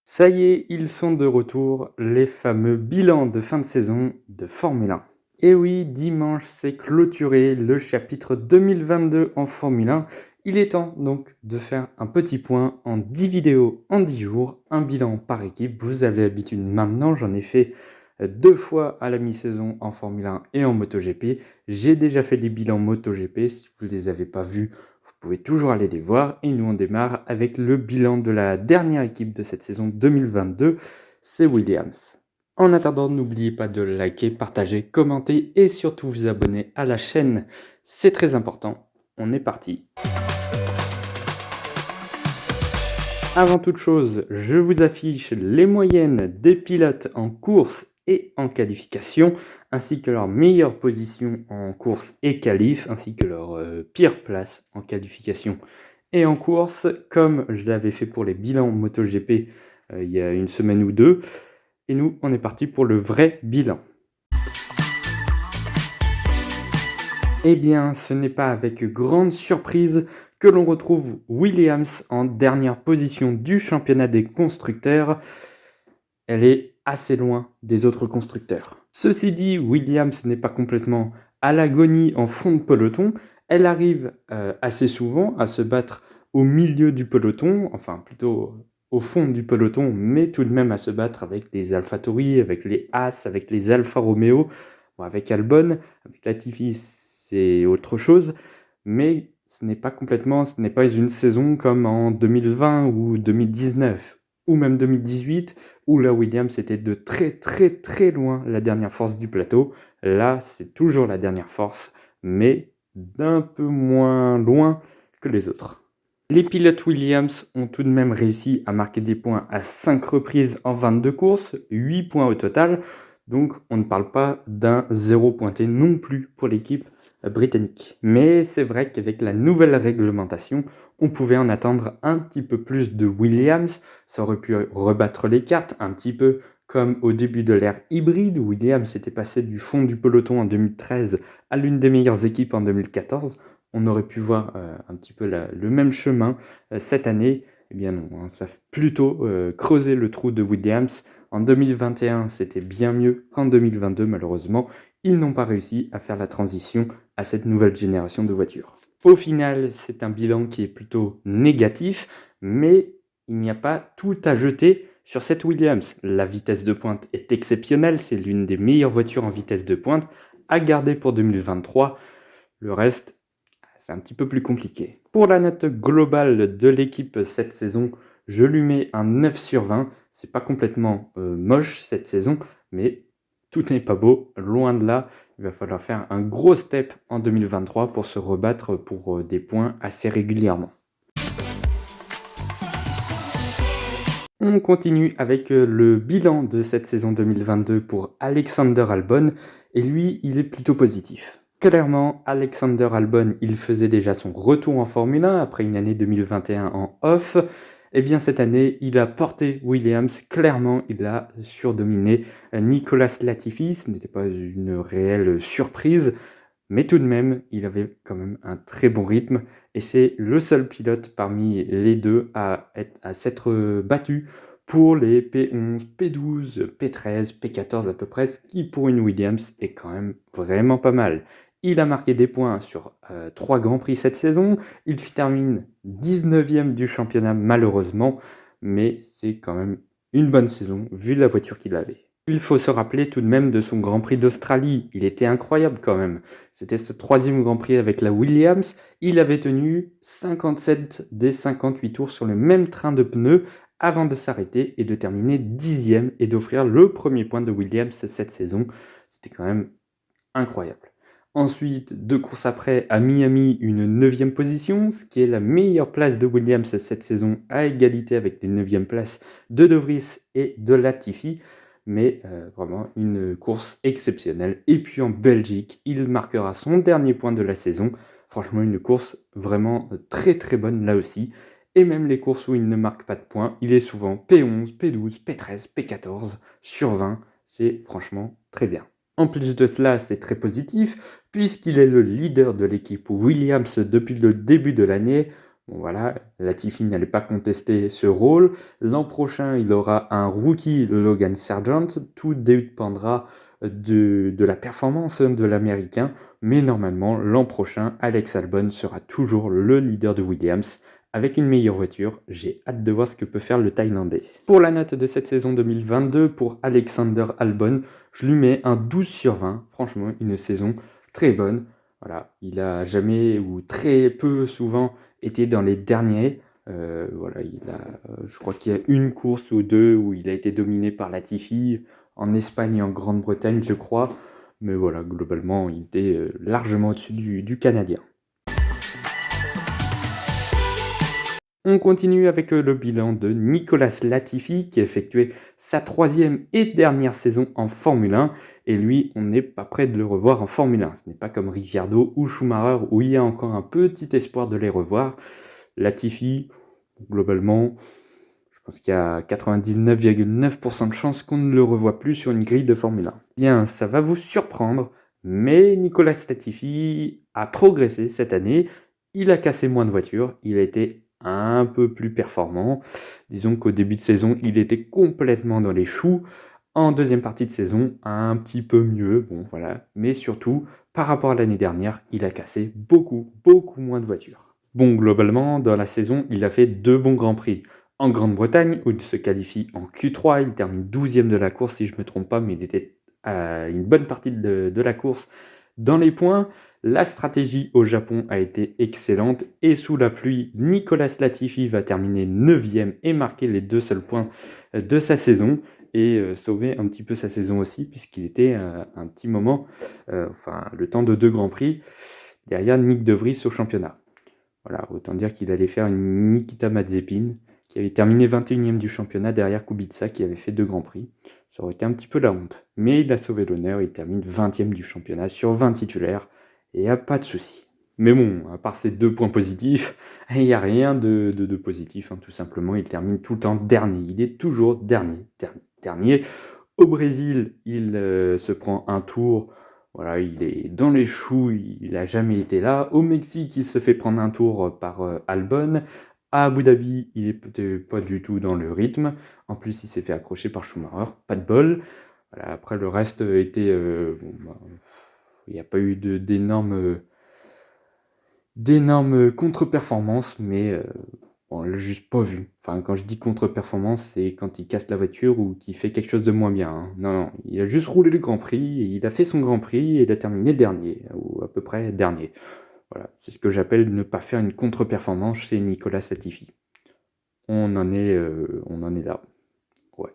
Ça y est, ils sont de retour, les fameux bilans de fin de saison de Formule 1. Et oui, dimanche s'est clôturé le chapitre 2022 en Formule 1. Il est temps donc de faire un petit point en 10 vidéos en 10 jours, un bilan par équipe. Vous avez l'habitude maintenant, j'en ai fait 2 fois à la mi-saison en Formule 1 et en MotoGP. J'ai déjà fait des bilans MotoGP, si vous ne les avez pas vus, vous pouvez toujours aller les voir. Et nous on démarre avec le bilan de la dernière équipe de cette saison 2022, c'est Williams. En attendant, n'oubliez pas de liker, partager, commenter et surtout vous abonner à la chaîne. C'est très important. On est parti. Avant toute chose, je vous affiche les moyennes des pilotes en course et en qualification, ainsi que leur meilleure position en course et qualif, ainsi que leur pire place en qualification et en course, comme je l'avais fait pour les bilans MotoGP il y a une semaine ou deux. Et nous, on est parti pour le vrai bilan. Eh bien, ce n'est pas avec grande surprise que l'on retrouve Williams en dernière position du championnat des constructeurs. Elle est assez loin des autres constructeurs. Ceci dit, Williams n'est pas complètement à l'agonie en fond de peloton. Elle arrive assez souvent à se battre au milieu du peloton, enfin plutôt au fond du peloton, mais tout de même à se battre avec les AlphaTauri, avec les Haas, avec les Alfa Romeo, bon, avec Albon, avec Latifi, c'est autre chose, mais ce n'est pas une saison comme en 2020 ou 2019 ou même 2018 où là Williams était de très très très loin la dernière force du plateau. Là, c'est toujours la dernière force, mais d'un peu moins loin que les autres. Les pilotes Williams ont tout de même réussi à marquer des points à 5 reprises en 22 courses, 8 points au total, donc on ne parle pas d'un zéro pointé non plus pour l'équipe britannique. Mais c'est vrai qu'avec la nouvelle réglementation, on pouvait en attendre un petit peu plus de Williams. Ça aurait pu rebattre les cartes un petit peu comme au début de l'ère hybride, où Williams était passé du fond du peloton en 2013 à l'une des meilleures équipes en 2014. On aurait pu voir un petit peu le même chemin cette année. Eh bien non, hein, ça a plutôt creusé le trou de Williams. En 2021, c'était bien mieux qu'en 2022, malheureusement. Ils n'ont pas réussi à faire la transition à cette nouvelle génération de voitures. Au final, c'est un bilan qui est plutôt négatif, mais il n'y a pas tout à jeter sur cette Williams. La vitesse de pointe est exceptionnelle, c'est l'une des meilleures voitures en vitesse de pointe à garder pour 2023. Le reste, c'est un petit peu plus compliqué. Pour la note globale de l'équipe cette saison, je lui mets un 9 sur 20. C'est pas complètement moche cette saison, mais tout n'est pas beau, loin de là. Il va falloir faire un gros step en 2023 pour se rebattre pour des points assez régulièrement. On continue avec le bilan de cette saison 2022 pour Alexander Albon, et lui, il est plutôt positif. Clairement, Alexander Albon, il faisait déjà son retour en Formule 1 après une année 2021 en off. Et bien cette année, il a porté Williams, clairement, il a surdominé Nicolas Latifi. Ce n'était pas une réelle surprise, mais tout de même, il avait quand même un très bon rythme et c'est le seul pilote parmi les deux à s'être battu pour les P11, P12, P13, P14 à peu près, ce qui pour une Williams est quand même vraiment pas mal. Il a marqué des points sur 3 Grands Prix cette saison, il termine 19e du championnat malheureusement, mais c'est quand même une bonne saison vu la voiture qu'il avait. Il faut se rappeler tout de même de son Grand Prix d'Australie, il était incroyable quand même. C'était ce 3e Grand Prix avec la Williams, il avait tenu 57 des 58 tours sur le même train de pneus avant de s'arrêter et de terminer 10e et d'offrir le premier point de Williams cette saison. C'était quand même incroyable. Ensuite, 2 courses après, à Miami, une 9e position, ce qui est la meilleure place de Williams cette saison, à égalité avec les 9e places de De Vries et de Latifi. Mais vraiment une course exceptionnelle. Et puis en Belgique, il marquera son dernier point de la saison. Franchement, une course vraiment très très bonne là aussi. Et même les courses où il ne marque pas de points, il est souvent P11, P12, P13, P14 sur 20. C'est franchement très bien. En plus de cela, c'est très positif, puisqu'il est le leader de l'équipe Williams depuis le début de l'année. Bon voilà, Latifi n'allait pas contester ce rôle. L'an prochain, il aura un rookie, Logan Sargent. Tout dépendra de la performance de l'Américain. Mais normalement, l'an prochain, Alex Albon sera toujours le leader de Williams. Avec une meilleure voiture, j'ai hâte de voir ce que peut faire le Thaïlandais. Pour la note de cette saison 2022, pour Alexander Albon, je lui mets un 12 sur 20. Franchement, une saison très bonne. Voilà, il a jamais ou très peu souvent été dans les derniers. Voilà, je crois qu'il y a une course ou deux où il a été dominé par Latifi, en Espagne et en Grande-Bretagne, je crois. Mais voilà, globalement, il était largement au-dessus du Canadien. On continue avec le bilan de Nicolas Latifi qui a effectué sa 3e et dernière saison en Formule 1. Et lui, on n'est pas prêt de le revoir en Formule 1. Ce n'est pas comme Ricciardo ou Schumacher où il y a encore un petit espoir de les revoir. Latifi, globalement, je pense qu'il y a 99,9% de chances qu'on ne le revoie plus sur une grille de Formule 1. Bien, ça va vous surprendre, mais Nicolas Latifi a progressé cette année. Il a cassé moins de voitures, il a été un peu plus performant. Disons qu'au début de saison, il était complètement dans les choux. En deuxième partie de saison, un petit peu mieux, bon voilà. Mais surtout, par rapport à l'année dernière, il a cassé beaucoup moins de voitures. Bon, globalement, dans la saison, il a fait 2 bons Grands Prix. En Grande-Bretagne, où il se qualifie en Q3, il termine 12e de la course si je ne me trompe pas, mais il était à une bonne partie de la course dans les points. La stratégie au Japon a été excellente et sous la pluie, Nicolas Latifi va terminer 9e et marquer les 2 seuls points de sa saison et sauver un petit peu sa saison aussi puisqu'il était un petit moment, le temps de 2 Grands Prix derrière Nyck de Vries au championnat. Voilà, autant dire qu'il allait faire une Nikita Mazepin qui avait terminé 21e du championnat derrière Kubica qui avait fait 2 Grands Prix. Ça aurait été un petit peu la honte. Mais il a sauvé l'honneur, il termine 20e du championnat sur 20 titulaires. Et il n'y a pas de souci. Mais bon, à part ces 2 points positifs, il n'y a rien de positif. Tout simplement, il termine tout le temps dernier. Il est toujours dernier. Au Brésil, il se prend un tour. Voilà, il est dans les choux, il n'a jamais été là. Au Mexique, il se fait prendre un tour par Albon. À Abu Dhabi, il n'est pas du tout dans le rythme. En plus, il s'est fait accrocher par Schumacher. Pas de bol. Voilà, après, le reste était... il n'y a pas eu d'énormes contre-performances, mais on l'a juste pas vu. Enfin, quand je dis contre-performance, c'est quand il casse la voiture ou qu'il fait quelque chose de moins bien. Hein. Non, il a juste roulé le Grand Prix, et il a fait son Grand Prix et il a terminé dernier, ou à peu près dernier. Voilà, c'est ce que j'appelle ne pas faire une contre-performance chez Nicolas Latifi. On en est là. Ouais.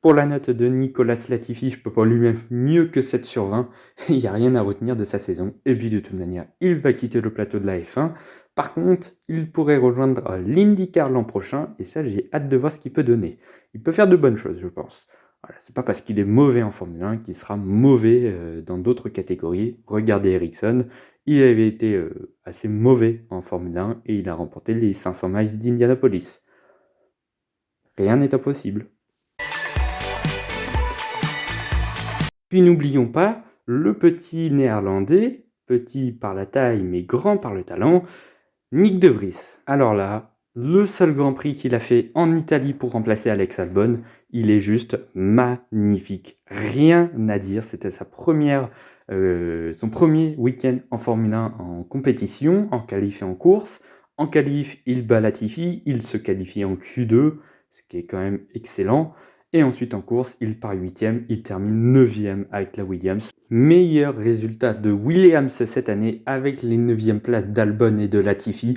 Pour la note de Nicolas Latifi, je peux pas lui mettre mieux que 7 sur 20. Il n'y a rien à retenir de sa saison. Et puis de toute manière, il va quitter le plateau de la F1. Par contre, il pourrait rejoindre l'IndyCar l'an prochain. Et ça, j'ai hâte de voir ce qu'il peut donner. Il peut faire de bonnes choses, je pense. Voilà, c'est pas parce qu'il est mauvais en Formule 1 qu'il sera mauvais dans d'autres catégories. Regardez Ericsson. Il avait été assez mauvais en Formule 1 et il a remporté les 500 miles d'Indianapolis. Rien n'est impossible. Puis n'oublions pas le petit néerlandais, petit par la taille mais grand par le talent, Nyck de Vries. Alors là, le seul Grand Prix qu'il a fait en Italie pour remplacer Alex Albon, il est juste magnifique. Rien à dire, c'était son premier week-end en Formule 1 en compétition, en qualif et en course. En qualif, il bat Latifi, il se qualifie en Q2, ce qui est quand même excellent. Et ensuite en course, il part 8e, il termine 9e avec la Williams. Meilleur résultat de Williams cette année avec les 9e places d'Albon et de Latifi.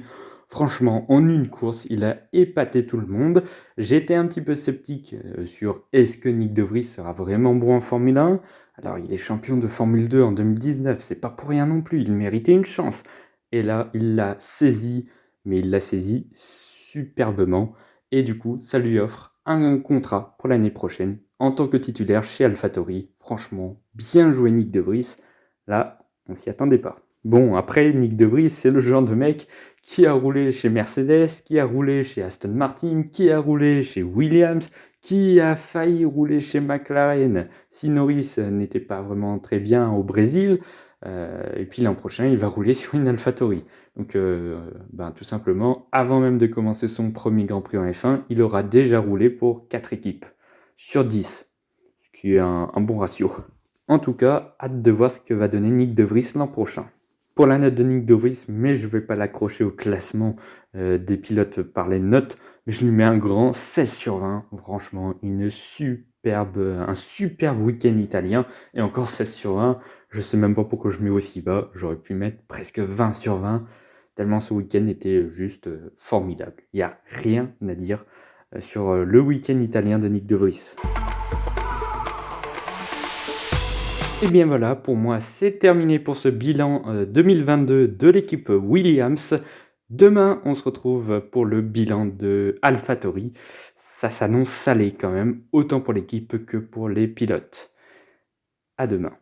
Franchement, en une course, il a épaté tout le monde. J'étais un petit peu sceptique sur est-ce que Nyck de Vries sera vraiment bon en Formule 1. Alors, il est champion de Formule 2 en 2019, c'est pas pour rien non plus, il méritait une chance. Et là, il l'a saisi, mais il l'a saisi superbement. Et du coup, ça lui offre un contrat pour l'année prochaine en tant que titulaire chez AlphaTauri. Franchement, bien joué Nyck de Vries. Là, on s'y attendait pas. Bon, après, Nyck de Vries, c'est le genre de mec qui a roulé chez Mercedes, qui a roulé chez Aston Martin, qui a roulé chez Williams, qui a failli rouler chez McLaren si Norris n'était pas vraiment très bien au Brésil. Et puis l'an prochain, il va rouler sur une AlphaTauri. Donc, tout simplement, avant même de commencer son premier Grand Prix en F1, il aura déjà roulé pour 4 équipes sur 10, ce qui est un bon ratio. En tout cas, hâte de voir ce que va donner Nyck de Vries l'an prochain. Pour la note de Nyck de Vries, mais je ne vais pas l'accrocher au classement des pilotes par les notes, mais je lui mets un grand 16 sur 20. Franchement, un superbe week-end italien. Et encore 16 sur 20, je ne sais même pas pourquoi je mets aussi bas. J'aurais pu mettre presque 20 sur 20, tellement ce week-end était juste formidable. Il n'y a rien à dire sur le week-end italien de Nyck de Vries. Et bien voilà, pour moi c'est terminé pour ce bilan 2022 de l'équipe Williams. Demain, on se retrouve pour le bilan de AlphaTauri. Ça s'annonce salé quand même, autant pour l'équipe que pour les pilotes. À demain.